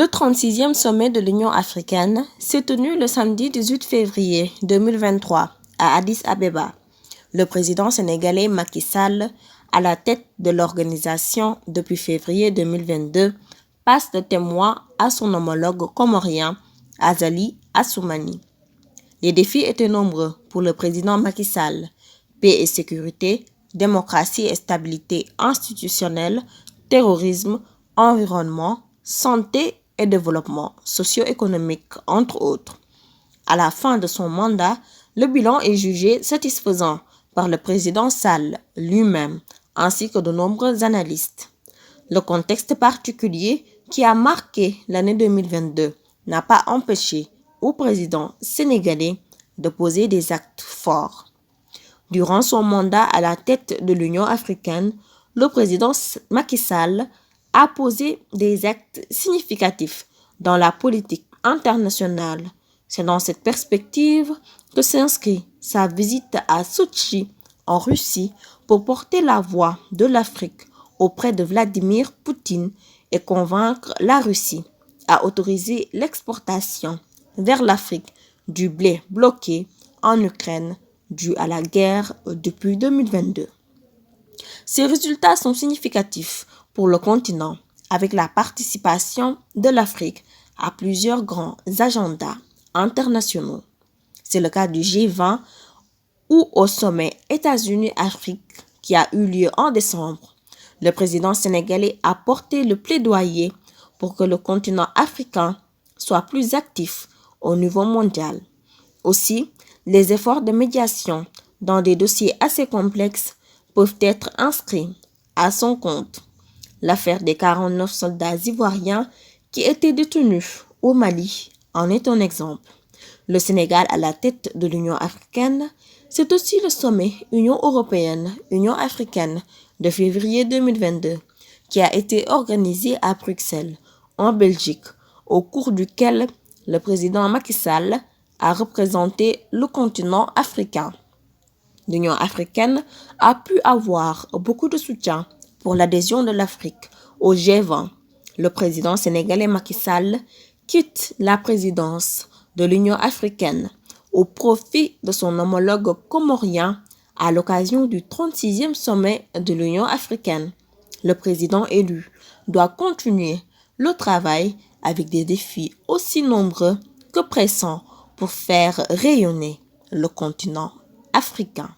Le 36e sommet de l'Union africaine s'est tenu le samedi 18 février 2023 à Addis Abeba. Le président sénégalais Macky Sall, à la tête de l'organisation depuis février 2022, passe de témoin à son homologue comorien Azali Assoumani. Les défis étaient nombreux pour le président Macky Sall: paix et sécurité, démocratie et stabilité institutionnelle, terrorisme, environnement, santé et développement socio-économique, entre autres. À la fin de son mandat, le bilan est jugé satisfaisant par le président Sall lui-même, ainsi que de nombreux analystes. Le contexte particulier qui a marqué l'année 2022 n'a pas empêché au président sénégalais de poser des actes forts. Durant son mandat à la tête de l'Union africaine, le président Macky Sall a posé des actes significatifs dans la politique internationale. C'est dans cette perspective que s'inscrit sa visite à Sotchi, en Russie, pour porter la voix de l'Afrique auprès de Vladimir Poutine et convaincre la Russie à autoriser l'exportation vers l'Afrique du blé bloqué en Ukraine dû à la guerre depuis 2022. Ces résultats sont significatifs pour le continent, avec la participation de l'Afrique à plusieurs grands agendas internationaux. C'est le cas du G20 ou au sommet États-Unis-Afrique qui a eu lieu en décembre. Le président sénégalais a porté le plaidoyer pour que le continent africain soit plus actif au niveau mondial. Aussi, les efforts de médiation dans des dossiers assez complexes peuvent être inscrits à son compte. L'affaire des 49 soldats ivoiriens qui étaient détenus au Mali en est un exemple. Le Sénégal à la tête de l'Union africaine, c'est aussi le sommet Union européenne-Union africaine de février 2022 qui a été organisé à Bruxelles, en Belgique, au cours duquel le président Macky Sall a représenté le continent africain. L'Union africaine a pu avoir beaucoup de soutien pour l'adhésion de l'Afrique au G20. Le président sénégalais Macky Sall quitte la présidence de l'Union africaine au profit de son homologue comorien à l'occasion du 36e sommet de l'Union africaine. Le président élu doit continuer le travail avec des défis aussi nombreux que pressants pour faire rayonner le continent africain.